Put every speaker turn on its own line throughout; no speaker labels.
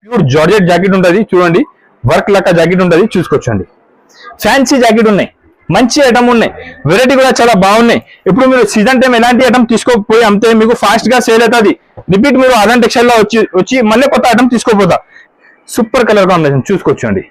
Pure georgette jacket ఉంటుంది చూడండి, work లెక్క జాకెట్ ఉంటుంది చూసుకోవచ్చండి. ఫ్యాన్సీ జాకెట్ ఉన్నాయి, మంచి ఐటమ్ ఉన్నాయి, వెరైటీ కూడా చాలా బాగున్నాయి. ఇప్పుడు మీరు సీజన్ టైం ఎలాంటి ఐటమ్ తీసుకోపోయి అమ్మితే మీకు ఫాస్ట్ గా సేల్ అవుతుంది. రిపీట్ మీరు ఆదాన్ టెక్స్టైల్ లో వచ్చి మళ్ళీ కొత్త ఐటమ్ తీసుకోపోతా. సూపర్ కలర్ కాంబినేషన్ చూసుకోవచ్చండి,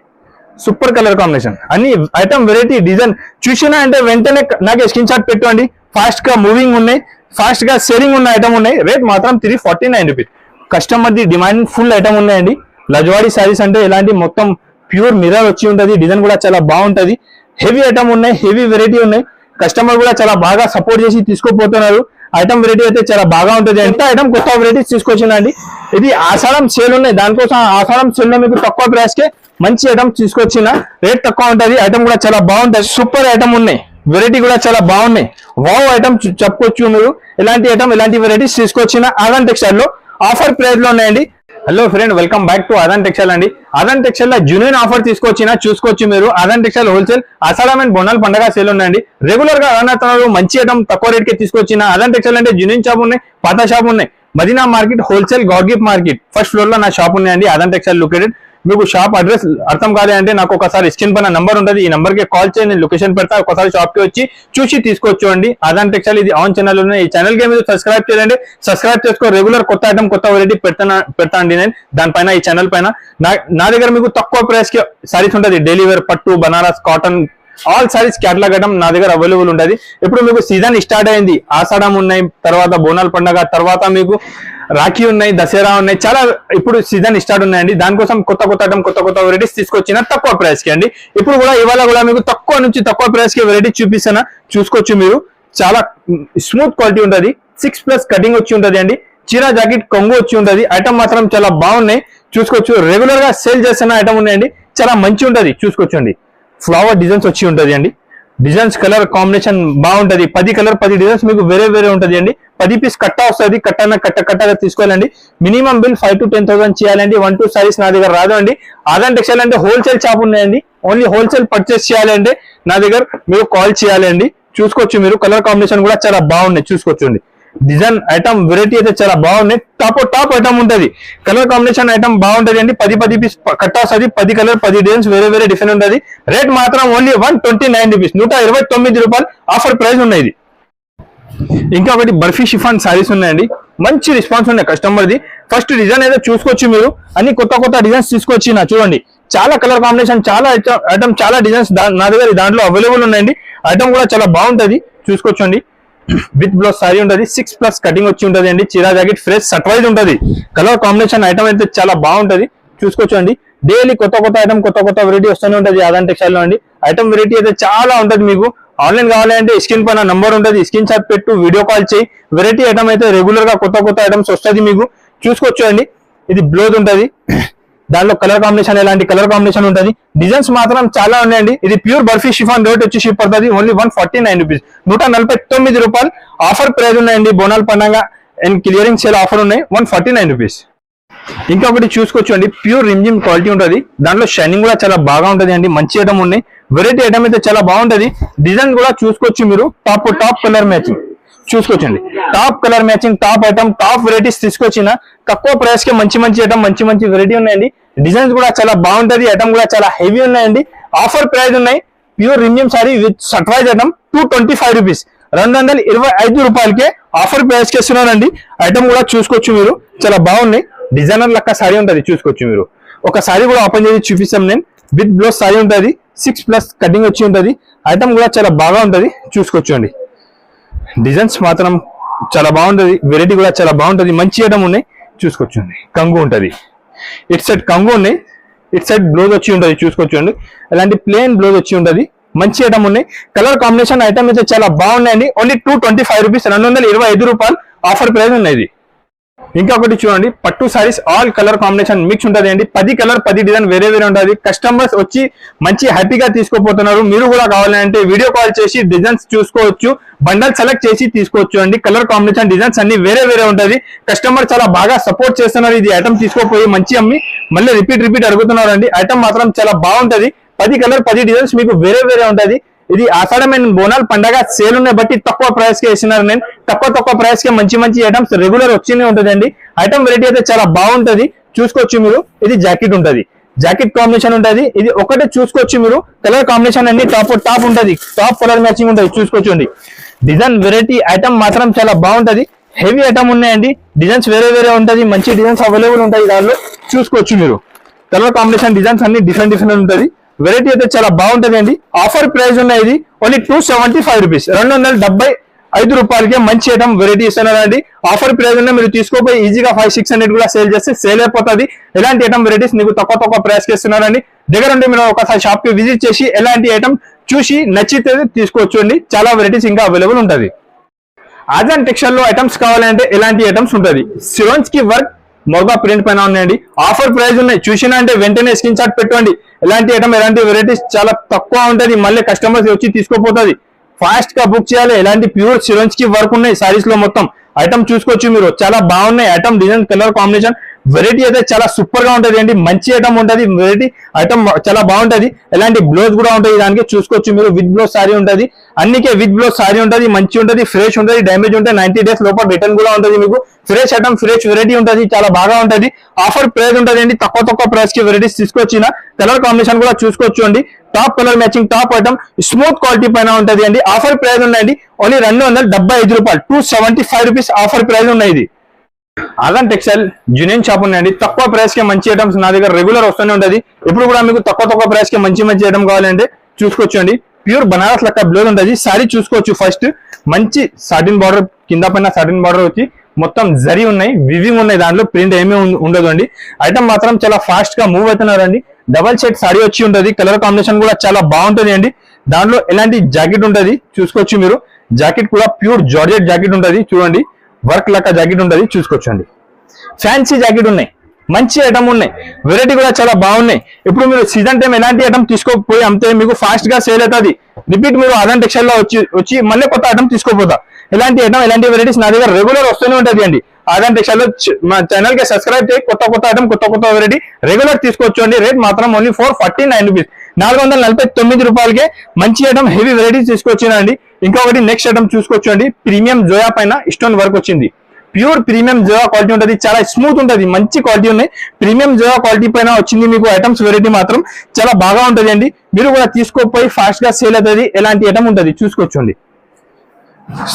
సూపర్ కలర్ కాంబినేషన్. అన్ని ఐటమ్ వెరైటీ డిజైన్ చూసినా అంటే వెంటనే నాకు స్క్రీన్ షాట్ పెట్టండి. ఫాస్ట్ గా మూవింగ్ ఉన్నాయి, ఫాస్ట్ గా సేలింగ్ ఉన్న ఐటమ్ ఉన్నాయి. రేట్ మాత్రం 349 rupees. Customer the demand full item ఉన్నాయండి. లజ్వాడి సారీస్ అంటే ఇలాంటి మొత్తం ప్యూర్ మిర్రర్ వచ్చి ఉంటుంది, డిజైన్ కూడా చాలా బాగుంటది. హెవీ ఐటమ్ ఉన్నాయి, హెవీ వెరైటీ ఉన్నాయి. కస్టమర్ కూడా చాలా బాగా సపోర్ట్ చేసి తీసుకుపోతున్నారు. ఐటమ్ వెరైటీ అయితే చాలా బాగా ఉంటుంది. ఎంత ఐటమ్ కొత్త వెరైటీస్ తీసుకొచ్చిందండి. ఇది ఆషాఢం సేల్ ఉన్నాయి, దానికోసం ఆషాఢం సేల్ లో మీకు తక్కువ ప్రైస్ కే మంచి ఐటమ్ తీసుకొచ్చిన. రేట్ తక్కువ ఉంటుంది, ఐటమ్ కూడా చాలా బాగుంటది. సూపర్ ఐటమ్ ఉన్నాయి, వెరైటీ కూడా చాలా బాగున్నాయి. వావ్ ఐటమ్ చెప్పుకోవచ్చు మీరు. ఇలాంటి ఐటమ్ ఇలాంటి వెరైటీస్ తీసుకొచ్చిన ఆదాన్ టెక్స్టైల్ లో ఆఫర్ ప్రైస్ లో ఉన్నాయండి. Hello friend, welcome back to Aadan textile అండి. ఆదాన్ టెక్స్టైల్ లో జెన్యూన్ ఆఫర్ తీసుకొచ్చినా చూసుకోవచ్చు మీరు. Aadan textile wholesale Ashadham and Bonal పండుగ సేల్ ఉన్నాయండి. రెగ్యులర్ గా రన్ మంచి ఐటమ్ తక్కువ రేట్ కి తీసుకొచ్చిన ఆదాన్ టెక్స్టైల్ అంటే జెన్యూన్ షాప్ ఉన్నాయి, పాత షాప్ ఉన్నాయి. Madina market wholesale God gift market first floor లో నా షాప్ ఉన్నాయండి. Aadan textile located. మీకు షాప్ అడ్రస్ అర్థం కాదే అంటే నాకు ఒకసారి స్క్రీన్ పైన నంబర్ ఉంటుంది, ఈ నంబర్ కి కాల్ చేయండి, లొకేషన్ పెడతా. ఒకసారి షాప్ కి వచ్చి చూసి తీసుకోవచ్చు అండి. ఆదాన్ టెక్స్టైల్ ఇది ఆన్ ఛానల్ ఉన్నాయి. ఈ ఛానల్ కి మీరు సబ్స్క్రైబ్ చేయండి, సబ్స్క్రైబ్ చేసుకో. రెగ్యులర్ కొత్త ఐటమ్ కొత్త వెరైటీ పెడతా అండి నేను దానిపైన, ఈ ఛానల్ పైన. నా దగ్గర మీకు తక్కువ ప్రైస్ కి సారీస్ ఉంటుంది. డైలీ వేర్, పట్టు, Banaras, cotton, all saris catalogue item నా దగ్గర అవైలబుల్ ఉంటుంది. ఇప్పుడు మీకు సీజన్ స్టార్ట్ అయింది, ఆషాఢం ఉన్నాయి, తర్వాత బోనాల్ పండుగ, తర్వాత మీకు రాఖీ ఉన్నాయి, దసరా ఉన్నాయి, చాలా ఇప్పుడు సీజన్ స్టార్ట్ ఉన్నాయండి. దానికోసం కొత్త ఐటమ్ కొత్త వెరైటీస్ తీసుకొచ్చిన తక్కువ ప్రైస్ కి అండి. ఇప్పుడు కూడా ఇవాళ కూడా మీకు తక్కువ నుంచి తక్కువ ప్రైస్ కి వెరైటీ చూపిస్తాను, చూసుకోవచ్చు మీరు. చాలా స్మూత్ క్వాలిటీ ఉంటుంది, 6+ కటింగ్ వచ్చి ఉంటుంది అండి. చీరా జాకెట్ కొంగు వచ్చి ఉంటుంది. ఐటమ్ మాత్రం చాలా బాగున్నాయి, చూసుకోవచ్చు. రెగ్యులర్ గా సేల్ చేస్తున్న ఐటమ్ ఉన్నాయండి, చాలా మంచి ఉంటుంది, చూసుకోవచ్చండి. ఫ్లవర్ డిజైన్స్ వచ్చి ఉంటుంది అండి. డిజైన్స్ కలర్ కాంబినేషన్ బాగుంటది. 10 కలర్ 10 డిజైన్స్ మీకు వేరే ఉంటుంది అండి. 10 పీస్ కట్ట వస్తుంది, కట్టగా తీసుకోవాలండి. మినిమం బిల్ 5,000 to 10,000 చేయాలండి. 1-2 సారీస్ నా దగ్గర రాదు అండి. ఆదాన్ టెక్స్టైల్ అంటే హోల్సేల్ షాప్ ఉన్నాయండి. ఓన్లీ హోల్సేల్ పర్చేస్ చేయాలంటే నా దగ్గర మీరు కాల్ చేయాలండి. చూసుకోవచ్చు మీరు. కలర్ కాంబినేషన్ కూడా చాలా బాగున్నాయి, చూసుకోవచ్చు. డిజైన్ ఐటమ్ వెరైటీ అయితే చాలా బాగున్నాయి. టాప్ ఐటమ్ ఉంటుంది. కలర్ కాంబినేషన్ ఐటమ్ బాగుంటది అండి. 10 పీస్ కట్ట వస్తుంది. 10 కలర్ 10 డిజైన్స్ వేరే డిఫరెంట్ ఉంటుంది. రేట్ మాత్రం ఓన్లీ 129 రూపీస్, 129 రూపాయలు ఆఫర్ ప్రైస్ ఉన్నాయి. ఇంకా ఒకటి బర్ఫీ షిఫాన్ సారీస్ ఉన్నాయండి. మంచి రెస్పాన్స్ ఉన్నాయి కస్టమర్ ది. ఫస్ట్ డిజైన్ అయితే చూసుకోవచ్చు మీరు. అన్ని కొత్త డిజైన్స్ తీసుకొచ్చి చూడండి. చాలా కలర్ కాంబినేషన్, చాలా ఐటమ్, చాలా డిజైన్స్ నా దగ్గర దాంట్లో అవైలబుల్ ఉన్నాయండి. ఐటమ్ కూడా చాలా బాగుంటది, చూసుకోవచ్చండి. విత్ బ్లౌజ్ సారీ ఉంటుంది. 6+ కటింగ్ వచ్చి ఉంటుంది అండి. చీరా జాకెట్ ఫ్రెష్ సట్ వైజ్ ఉంటుంది. కలర్ కాంబినేషన్ ఐటమ్ అయితే చాలా బాగుంటది, చూసుకోవచ్చు అండి. డైలీ కొత్త ఐటమ్ కొత్త వెరైటీ వస్తూనే ఉంటుంది ఆదాన్ టెక్స్టైల్ లో అండి. ఐటమ్ వెరైటీ అయితే చాలా ఉంటుంది. మీకు ఆన్లైన్ కావాలంటే స్క్రీన్ పైన నంబర్ ఉంటుంది, స్క్రీన్ షాట్ పెట్టు, వీడియో కాల్ చేయి. వెరైటీ ఐటమ్ అయితే రెగ్యులర్ గా కొత్త ఐటమ్స్ వస్తుంది మీకు, చూసుకోవచ్చు అండి. ఇది బ్లౌజ్ ఉంటుంది, దాంట్లో కలర్ కాంబినేషన్ ఎలాంటి కలర్ కాంబినేషన్ ఉంటుంది. డిజైన్స్ మాత్రం చాలా ఉన్నాయండి. ఇది ప్యూర్ బర్ఫీ షిఫాన్. రేట్ వచ్చి షిప్ పడుతుంది ఓన్లీ 149 రూపీస్, 149 రూపాయలు ఆఫర్ ప్రైస్ ఉన్నాయండి. బోనాల్ పండుగ అండ్ క్లియరింగ్ సేల్ ఆఫర్ ఉన్నాయి, 149 రూపీస్. ఇంకొకటి చూసుకోవచ్చు అండి. ప్యూర్ రిమ్జిమ్ క్వాలిటీ ఉంటుంది. దాంట్లో షైనింగ్ కూడా చాలా బాగా ఉంటుంది అండి. మంచి ఐటమ్ ఉన్నాయి. వెరైటీ ఐటమ్ అయితే చాలా బాగుంటది. డిజైన్ కూడా చూసుకోవచ్చు మీరు. టాప్ కలర్ మ్యాచింగ్ చూసుకోవచ్చండి. Top colour matching, top item, top varieties తీసుకొచ్చిన తక్కువ ప్రైస్ కి మంచి ఐటమ్, మంచి వెరైటీ ఉన్నాయండి. డిజైన్స్ కూడా చాలా బాగుంటది. ఐటమ్ కూడా చాలా హెవీ ఉన్నాయండి. ఆఫర్ ప్రైస్ ఉన్నాయి. Pure Rimjhim sari with set wise item 225 rupees, 225 రూపాయలకే ఆఫర్ ప్రైస్ కి ఇస్తున్నానండి. ఐటమ్ కూడా చూసుకోవచ్చు మీరు. చాలా బాగున్నాయి. డిజైనర్ లెక్క సారీ ఉంటుంది, చూసుకోవచ్చు మీరు. ఒక సారీ కూడా ఓపెన్ చేసి చూపిస్తాం నేను. విత్ బ్లౌజ్ సారీ ఉంటుంది. 6+ కటింగ్ వచ్చి ఉంటుంది. ఐటమ్ కూడా చాలా బాగా ఉంటుంది, చూసుకోవచ్చు అండి. డిజైన్స్ మాత్రం చాలా బాగుంటది. వెరైటీ కూడా చాలా బాగుంటది. మంచి ఐటమ్ ఉన్నాయి, చూసుకోవచ్చు అండి. కంగు ఉంటుంది. ఇట్ సైడ్ కంగు ఉన్నాయి, ఇట్ సైడ్ బ్లౌజ్ వచ్చి ఉంటుంది, చూసుకోవచ్చు అండి. అలాంటి ప్లెయిన్ బ్లౌజ్ వచ్చి ఉంటుంది. మంచి ఐటమ్ ఉన్నాయి. కలర్ కాంబినేషన్ ఐటమ్ అయితే చాలా బాగున్నాయండి. ఓన్లీ 225 రూపీస్, 225 రూపాయలు ఆఫర్ ప్రైస్ ఉన్నాయి. ఇంకొకటి చూడండి. పట్టు saris all colour combination mix ఉంటుంది అండి. 10 కలర్ 10 డిజైన్ వేరే ఉంటుంది. కస్టమర్స్ వచ్చి మంచి హ్యాపీగా తీసుకోపోతున్నారు. మీరు కూడా కావాలంటే వీడియో కాల్ చేసి డిజైన్స్ చూసుకోవచ్చు. బండల్ సెలెక్ట్ చేసి తీసుకోవచ్చు అండి. కలర్ కాంబినేషన్ డిజైన్స్ అన్ని వేరే ఉంటుంది. కస్టమర్ చాలా బాగా సపోర్ట్ చేస్తున్నారు. ఇది ఐటమ్ తీసుకోపోయి మంచి అమ్మి మళ్ళీ రిపీట్ అడుగుతున్నారు అండి. ఐటమ్ మాత్రం చాలా బాగుంటది. 10 కలర్ 10 డిజైన్స్ మీకు వేరే ఉంటది. ఇది ఆషాఢం అండ్ బోనాల్ పండగ సేల్ ఉన్నాయి బట్టి తక్కువ ప్రైస్ కి వేసినారు. నేను తక్కువ ప్రైస్ కి మంచి ఐటమ్స్ రెగ్యులర్ వచ్చినే ఉంటదండి. ఐటమ్ వెరైటీ అయితే చాలా బాగుంటది, చూసుకోవచ్చు మీరు. ఇది జాకెట్ ఉంటది, జాకెట్ కాంబినేషన్ ఉంటది. ఇది ఒకటే చూసుకోవచ్చు మీరు. కలర్ కాంబినేషన్ అన్ని టాప్ ఉంటది, టాప్ కలర్ మ్యాచింగ్ ఉంటది చూసుకోవచ్చండి. డిజైన్ వెరైటీ ఐటమ్ మాత్రం చాలా బాగుంటది. హెవీ ఐటమ్ ఉన్నాయండి. డిజైన్స్ వేరే ఉంటది, మంచి డిజైన్స్ అవైలబుల్ ఉంటాయి దానిలో చూసుకోవచ్చు మీరు. కలర్ కాంబినేషన్ డిజైన్స్ అన్ని డిఫరెంట్ ఉంటది. వెరైటీ అయితే చాలా బాగుంటది అండి. ఆఫర్ ప్రైస్ ఉన్నాయి ఇది ఓన్లీ 275 రూపీస్, 275 రూపాయలకే మంచి ఐటమ్ వెరైటీ ఇస్తున్నారండి. ఆఫర్ ప్రైస్ ఉన్నాయి, మీరు తీసుకోపోయి ఈజీగా 500-600 కూడా సేల్ చేస్తే సేల్ అయిపోతుంది. ఎలాంటి ఐటమ్ వెరైటీస్ మీకు తక్కువ ప్రైస్ కి ఇస్తున్నారండి. దగ్గర ఉంటే మీరు ఒకసారి షాప్ కి విజిట్ చేసి ఎలాంటి ఐటమ్ చూసి నచ్చితే తీసుకోవచ్చు అండి. చాలా వెరైటీస్ ఇంకా అవైలబుల్ ఉంటది. ఆజాన్ టెక్స్టైల్ లో ఐటమ్స్ కావాలంటే ఎలాంటి ఐటమ్స్ ఉంటది. సిరోన్స్ కి వర్క్ మొగా ప్రింట్ పైన ఉన్నాయండి. ఆఫర్ ప్రైస్ ఉన్నాయి, చూసినా అంటే వెంటనే స్క్రీన్ షాట్ పెట్టండి. ఎలాంటి ఐటమ్ ఎలాంటి వెరైటీస్ చాలా తక్కువ ఉంటది, మళ్ళీ కస్టమర్స్ వచ్చి తీసుకోపోతుంది. ఫాస్ట్ గా బుక్ చేయాలి. ఎలాంటి ప్యూర్ సిరోన్స్ కి వర్క్ ఉన్నాయి సారీస్ లో మొత్తం ఐటమ్ చూసుకోవచ్చు మీరు. చాలా బాగున్నాయి item, design, colour combination. Variety అయితే చాలా సూపర్ గా ఉంటది అండి. మంచి ఐటమ్ ఉంటది, వెరైటీ ఐటమ్ చాలా బాగుంటది. ఎలాంటి బ్లౌజ్ కూడా ఉంటది దానికి చూసుకోవచ్చు మీరు. విత్ బ్లౌజ్ సారీ ఉంటది, అన్నికే విత్ బ్లౌజ్ సారీ ఉంటది. మంచి ఉంటది, ఫ్రెష్ ఉంటది. డ్యామేజ్ ఉంటే 90 డేస్ లోపల రిటర్న్ కూడా ఉంటది మీకు. ఫ్రెష్ ఐటమ్, ఫ్రెష్ వెరైటీ ఉంటది, చాలా బాగా ఉంటది. ఆఫర్ ప్రైస్ ఉంటది అండి. తక్కువ ప్రైస్ కి వెరైటీస్ తీసుకొచ్చిన. కలర్ కాంబినేషన్ కూడా చూసుకోవచ్చు అండి. Top colour matching, top item, smooth quality పైన ఉంటది అండి. ఆఫర్ ప్రైస్ ఉన్నాయండి ఓన్లీ 275 రూపాయలు, 275 రూపీస్ ఆఫర్ ప్రైస్ ఉన్నాయి. ఇది ఆజాన్ టెక్స్టైల్ జూనియర్ షాప్ ఉన్నాయండి. తక్కువ ప్రైస్ కి మంచి ఐటమ్స్ నా దగ్గర రెగ్యులర్ వస్తూనే ఉంటది. ఇప్పుడు కూడా మీకు తక్కువ ప్రైస్ కి మంచి ఐటమ్ కావాలంటే చూసుకోవచ్చు అండి. ప్యూర్ బనారస్ లెక్క బ్లౌజ్ ఉంటుంది. సారీ చూసుకోవచ్చు. ఫస్ట్ మంచి సాటిన్ బార్డర్, కింద పైన సాటిన్ బార్డర్ వచ్చి మొత్తం జరీ ఉన్నాయి, వివింగ్ ఉన్నాయి. దాంట్లో ప్రింట్ ఏమీ ఉండదు అండి. ఐటమ్ మాత్రం చాలా ఫాస్ట్ గా మూవ్ అవుతున్నారండి. డబల్ షేడ్ సారీ వచ్చి ఉంటది. కలర్ కాంబినేషన్ కూడా చాలా బాగుంటది అండి. దాంట్లో ఎలాంటి జాకెట్ ఉంటది చూసుకోవచ్చు మీరు. జాకెట్ కూడా ప్యూర్ జార్జెట్ జాకెట్ ఉంటది. చూడండి, వర్క్ లెక్క జాకెట్ ఉంటది చూసుకోవచ్చు అండి. ఫ్యాన్సీ జాకెట్ ఉన్నాయి, మంచి ఐటమ్ ఉన్నాయి. వెరైటీ కూడా చాలా బాగున్నాయి. ఇప్పుడు మీరు సీజన్ టైం ఎలాంటి ఐటమ్ తీసుకోపోయి అమ్మితే మీకు ఫాస్ట్ గా సేల్ అవుతుంది. రిపీట్ మీరు ఆజాన్ టెక్స్టైల్ లో వచ్చి మళ్ళీ కొత్త ఐటమ్ తీసుకోపోతా. ఎలాంటి ఐటమ్, ఎలాంటి వెరైటీస్ నా దగ్గర రెగ్యులర్ వస్తూనే ఉంటది అండి. ఆజాన్ టెక్స్టైల్ లో మా ఛానల్ కి సబ్స్క్రైబ్ చేయి. కొత్త ఐటమ్, కొత్త వెరైటీ రెగ్యులర్ తీసుకోవచ్చు అండి. రేట్ మాత్రం ఓన్లీ 449 రూపీస్, 449 రూపాయలకే మంచి ఐటమ్, హెవీ వెరైటీస్ తీసుకొచ్చినండి. ఇంకొకటి నెక్స్ట్ ఐటమ్ చూసుకోవచ్చు అండి. ప్రీమియం జోయా పైన స్టోన్ వర్క్ వచ్చింది. ప్యూర్ ప్రీమియం జోయా క్వాలిటీ ఉంటది, చాలా స్మూత్ ఉంటది, మంచి క్వాలిటీ ఉన్నాయి. ప్రీమియం జోయా క్వాలిటీ పైన వచ్చింది మీకు ఐటమ్స్. వెరైటీ మాత్రం చాలా బాగా ఉంటది అండి. మీరు కూడా తీసుకోపోయి ఫాస్ట్ గా సేల్ అవుతుంది. ఎలాంటి ఐటమ్ ఉంటది చూసుకోవచ్చండి.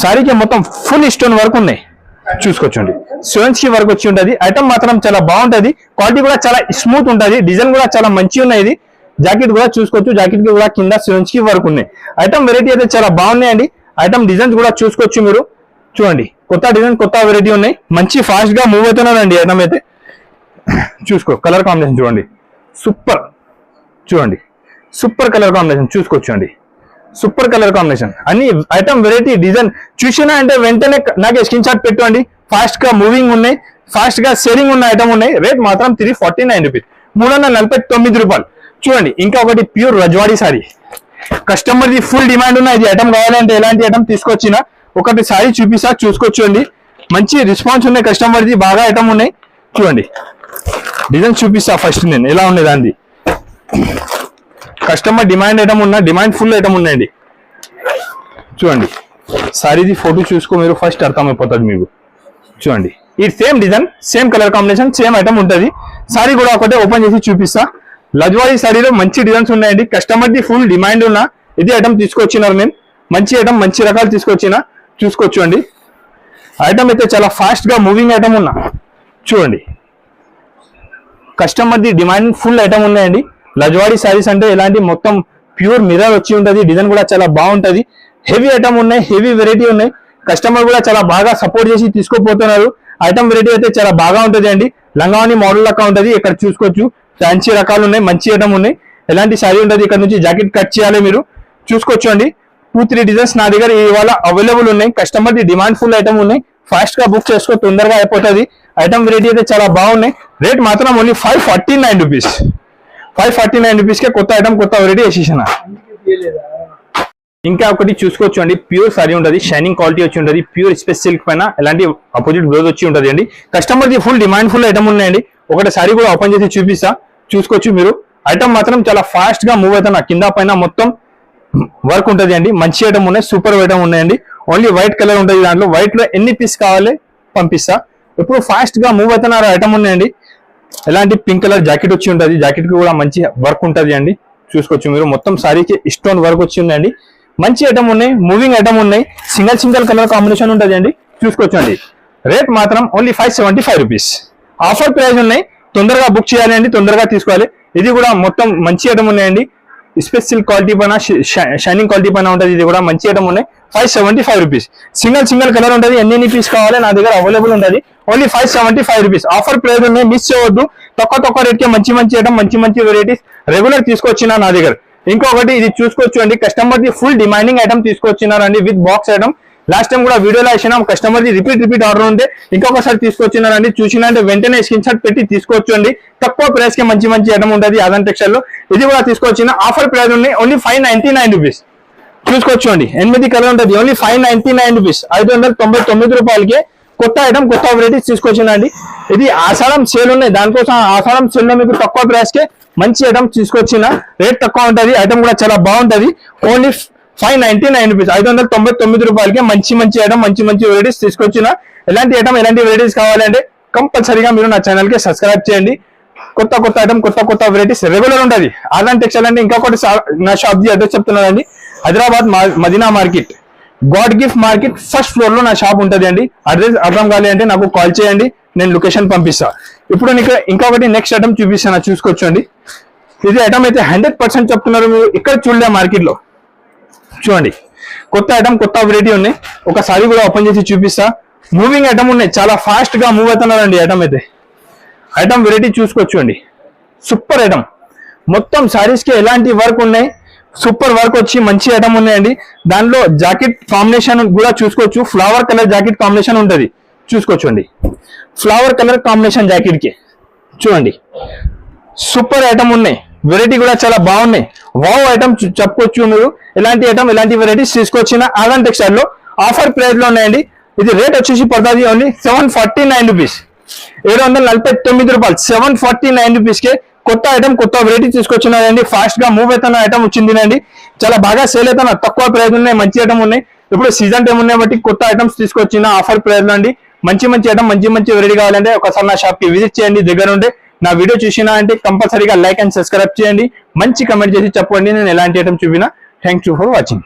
సారీకి మొత్తం ఫుల్ స్టోన్ వర్క్ ఉన్నాయి చూసుకోవచ్చండి. స్టోన్స్ కి వర్క్ వచ్చి ఉంటది. ఐటమ్ మాత్రం చాలా బాగుంటది. క్వాలిటీ కూడా చాలా స్మూత్ ఉంటది. డిజైన్ కూడా చాలా మంచి ఉన్నాయి. ఇది జాకెట్ కూడా చూసుకోవచ్చు. జాకెట్ కి కూడా కింద స్టోన్స్ కి వర్క్ ఉన్నాయి. ఐటమ్ వెరైటీ అయితే చాలా బాగున్నాయండి. ఐటమ్ డిజైన్స్ కూడా చూసుకోవచ్చు మీరు. చూడండి, కొత్త డిజైన్, కొత్త వెరైటీ ఉన్నాయి. మంచి ఫాస్ట్ గా మూవ్ అవుతున్నారండి ఐటమ్ అయితే. చూసుకో, కలర్ కాంబినేషన్ చూడండి, సూపర్. చూడండి, సూపర్ కలర్ కాంబినేషన్ చూసుకోవచ్చు అండి. Super colour combination. అన్ని ఐటమ్ వెరైటీ డిజైన్ చూసినా అంటే వెంటనే నాకు స్క్రీన్ షాట్ పెట్టండి. ఫాస్ట్ గా మూవింగ్ ఉన్నాయి, ఫాస్ట్ గా సేలింగ్ ఉన్న ఐటమ్ ఉన్నాయి. రేట్ మాత్రం 349 రూపీస్, 349 రూపాయలు. చూడండి, ఇంకా ఒకటి ప్యూర్ రజ్వాడీ సారీ. కస్టమర్ ది ఫుల్ డిమాండ్ ఉన్న ఇది ఐటమ్ కావాలంటే ఎలాంటి ఐటమ్ తీసుకొచ్చినా ఒకటి సారీ చూపిస్తా చూసుకోవచ్చు అండి. మంచి రెస్పాన్స్ ఉన్నాయి కస్టమర్ ది, బాగా ఐటమ్ ఉన్నాయి. చూడండి, డిజైన్ చూపిస్తా ఫస్ట్ నేను ఎలా ఉన్నాయి దాన్ని. కస్టమర్ డిమాండ్ ఐటమ్ ఉన్న, డిమాండ్ ఫుల్ ఐటమ్ ఉన్నాయండి. చూడండి, సారీది ఫోటో చూసుకో మీరు, ఫస్ట్ అర్థమైపోతుంది మీకు. చూడండి, ఈ same design, same colour combination, same item ఉంటుంది. సారీ కూడా ఒకటే ఓపెన్ చేసి చూపిస్తా. లజ్వారీ సారీలో మంచి డిజైన్స్ ఉన్నాయండి. కస్టమర్ ది ఫుల్ డిమాండ్ ఉన్న ఇది ఐటమ్ తీసుకొచ్చినారు నేను. మంచి ఐటమ్, మంచి రకాలు తీసుకొచ్చిన చూసుకోవచ్చు అండి. ఐటమ్ అయితే చాలా ఫాస్ట్ గా మూవింగ్ ఐటమ్ ఉన్నా. చూడండి, customer the demand full item ఉన్నాయండి. లజ్వాడీ సారీస్ అంటే ఇలాంటి మొత్తం ప్యూర్ మిర్రర్ వచ్చి ఉంటది. డిజైన్ కూడా చాలా బాగుంటది. హెవీ ఐటమ్ ఉన్నాయి, హెవీ వెరైటీ ఉన్నాయి. కస్టమర్ కూడా చాలా బాగా సపోర్ట్ చేసి తీసుకోపోతున్నారు. ఐటమ్ వెరైటీ అయితే చాలా బాగా ఉంటది అండి. లంగావని మోడల్ లెక్క ఉంటది. ఇక్కడ చూసుకోవచ్చు, ఫ్యాన్సీ రకాలు ఉన్నాయి, మంచి ఐటమ్ ఉన్నాయి. ఎలాంటి సారీ ఉంటది. ఇక్కడ నుంచి జాకెట్ కట్ చేయాలి మీరు చూసుకోవచ్చు అండి. 2-3 డిజైన్స్ నా దగ్గర ఇవాళ అవైలబుల్ ఉన్నాయి. Customer the demand full item ఉన్నాయి. ఫాస్ట్ గా బుక్ చేసుకో, తొందరగా అయిపోతుంది. ఐటమ్ వెరైటీ అయితే చాలా బాగున్నాయి. రేట్ మాత్రం ఓన్లీ 549 రూపీస్, 549 రూపీస్ కే కొత్త ఐటమ్, కొత్త వెరైటీ వేసేసిన. ఇంకా ఒకటి చూసుకోవచ్చు అండి. ప్యూర్ సారీ ఉంటుంది, షైనింగ్ క్వాలిటీ వచ్చి ఉంటుంది. ప్యూర్ స్పెస్ సిల్క్ పైన ఎలాంటి అపోజిట్ బ్లౌజ్ వచ్చి ఉంటుంది అండి. కస్టమర్ ది ఫుల్ డిమాండ్ ఫుల్ ఐటమ్ ఉన్నాయండి. ఒకటి సారీ కూడా ఓపెన్ చేసి చూపిస్తా చూసుకోవచ్చు మీరు. ఐటమ్ మాత్రం చాలా ఫాస్ట్ గా మూవ్ అవుతున్నా. కింద పైన మొత్తం వర్క్ ఉంటుంది అండి. మంచి ఐటమ్ ఉన్నాయి, సూపర్ ఐటమ్ ఉన్నాయండి. ఓన్లీ వైట్ కలర్ ఉంటుంది. దాంట్లో వైట్ లో ఎన్ని పీస్ కావాలి పంపిస్తా. ఇప్పుడు ఫాస్ట్ గా మూవ్ అవుతున్నారు ఐటమ్ ఉన్నాయండి. ఎలాంటి పింక్ కలర్ జాకెట్ వచ్చి ఉంటుంది, జాకెట్ కి కూడా మంచి వర్క్ ఉంటుంది అండి. చూసుకోవచ్చు మీరు, మొత్తం సారీకి స్టోన్ వర్క్ వచ్చి ఉందండి. మంచి ఐటమ్ ఉన్నాయి, మూవింగ్ ఐటమ్ ఉన్నాయి, సింగిల్ కలర్ కాంబినేషన్ ఉంటుంది అండి. చూసుకోవచ్చు అండి. రేట్ మాత్రం ఓన్లీ 575 రూపీస్. ఆఫర్ ప్రైస్ ఉన్నాయి, తొందరగా బుక్ చేయాలి అండి, తొందరగా తీసుకోవాలి. ఇది కూడా మొత్తం మంచి ఐటమ్ ఉన్నాయండి, స్పెషల్ క్వాలిటీ పైన షైనింగ్ క్వాలిటీ పైన ఉంటుంది. ఇది కూడా మంచి ఐటమ్ ఉన్నాయి. 575 రూపీస్. సింగిల్ కలర్ ఉంటుంది. ఎన్ని పీస్ కావాలి నా దగ్గర అవైలబుల్ ఉంటుంది. Only 575 rupees. ఆఫర్ ప్రైస్ ఉన్నాయి, మిస్ చేయవద్దు. తక్కువ రేట్ కి మంచి ఐటమ్, మంచి వెరైటీస్ రెగ్యులర్ తీసుకొచ్చినా నా దగ్గర. ఇంకొకటి ఇది చూసుకోవచ్చు అండి, కస్టమర్ ది ఫుల్ డిమాండింగ్ ఐటమ్ తీసుకొచ్చినారండి with box item. Last time కూడా వీడియోలో వేసినాం, కస్టమర్ ది రిపీట్ ఆర్డర్ ఉంటే ఇంకొకసారి తీసుకొచ్చినారండి. చూసినా అంటే వెంటనే స్క్రీన్ షాట్ పెట్టి తీసుకోవచ్చు అండి. తక్కువ ప్రైస్ కి మంచి ఐటమ్ ఉంటుంది ఆదాన్ టెక్స్టైల్ లో. ఇది కూడా తీసుకొచ్చిన ఆఫర్ ప్రైస్ ఉన్నాయి, ఓన్లీ 599 రూపీస్. చూసుకోవచ్చు అండి, 8 కలర్ ఉంటుంది. Only 599 rupees. 599 రూపాయలకి కొత్త ఐటమ్, కొత్త వెరైటీస్ తీసుకొచ్చిందండి. ఇది ఆషాఢం సేల్ ఉన్నాయి, దానికోసం ఆషాఢం సేల్ లో మీకు తక్కువ ప్రైస్ కి మంచి ఐటమ్ తీసుకొచ్చిన. రేట్ తక్కువ ఉంటుంది, ఐటమ్ కూడా చాలా బాగుంటది. Only 599 rupees. 599 రూపాయలకి మంచి ఐటమ్, మంచి వెరైటీస్ తీసుకొచ్చిన. ఎలాంటి ఐటమ్, ఎలాంటి వెరైటీస్ కావాలంటే కంపల్సరీగా మీరు నా ఛానల్ కి సబ్స్క్రైబ్ చేయండి. కొత్త ఐటమ్, కొత్త వెరైటీస్ రెగ్యులర్ ఉంటుంది. ఆదాన్ టెక్స్టైల్ అంటే ఇంకొకటి నా షాప్ ది అడ్రస్ చెప్తున్నానండి. Hyderabad Madina market, God gift market first floor లో నా షాప్ ఉంటుంది అండి. అడ్రస్ అర్థం కావాలి అంటే నాకు కాల్ చేయండి, నేను లొకేషన్ పంపిస్తా. ఇప్పుడు నీకు ఇంకొకటి నెక్స్ట్ ఐటమ్ చూపిస్తాను, చూసుకోవచ్చు అండి. ఇది ఐటమ్ అయితే 100% చెప్తున్నారు, మీరు ఇక్కడ చూడలే మార్కెట్ లో. చూడండి, కొత్త ఐటమ్, కొత్త వెరైటీ ఉన్నాయి. ఒకసారి కూడా ఓపెన్ చేసి చూపిస్తా. మూవింగ్ ఐటమ్ ఉన్నాయి, చాలా ఫాస్ట్ గా మూవ్ అవుతున్నారండి ఐటమ్ అయితే. ఐటమ్ వెరైటీ చూసుకోవచ్చు అండి, సూపర్ ఐటమ్. మొత్తం సారీస్ కి ఎలాంటి వర్క్ ఉన్నాయి, సూపర్ వర్క్ వచ్చి మంచి ఐటమ్ ఉన్నాయండి. దానిలో జాకెట్ కాంబినేషన్ కూడా చూసుకోవచ్చు, ఫ్లవర్ కలర్ జాకెట్ కాంబినేషన్ ఉంటుంది. చూసుకోవచ్చు అండి, ఫ్లవర్ కలర్ కాంబినేషన్ జాకెట్ కి చూడండి, సూపర్ ఐటమ్ ఉన్నాయి. వెరైటీ కూడా చాలా బాగున్నాయి. వావ్ ఐటమ్ చెప్పుకోవచ్చు మీరు. ఎలాంటి ఐటమ్, ఎలాంటి వెరైటీస్ తీసుకొచ్చిన ఆదాన్ టెక్స్టైల్ లో ఆఫర్ ప్రైస్ లో ఉన్నాయండి. ఇది రేట్ వచ్చేసి పడుతుంది ఓన్లీ 749 రూపీస్. 749 రూపాయలు. 749 రూపీస్ కి కొత్త ఐటమ్, కొత్త వెరైటీ తీసుకొచ్చినారండి. ఫాస్ట్ గా మూవ్ అవుతున్న ఐటమ్ వచ్చింది. చాలా బాగా సేల్ అవుతున్న, తక్కువ ప్రైస్ ఉన్నాయి, మంచి ఐటమ్ ఉన్నాయి. ఇప్పుడు సీజన్ టైం ఉన్నాయి బట్టి కొత్త ఐటమ్స్ తీసుకొచ్చిన ఆఫర్ ప్రైస్ లో అండి. మంచి ఐటమ్, మంచి వెరైటీ కావాలంటే ఒకసారి నా షాప్ కి విజిట్ చేయండి. దగ్గర ఉంటే నా వీడియో చూసినా అంటే కంపల్సరీగా లైక్ అండ్ సబ్స్క్రైబ్ చేయండి. మంచి కమెంట్ చేసి చెప్పండి నేను ఎలాంటి ఐటమ్ చూపినా. Thank you for watching.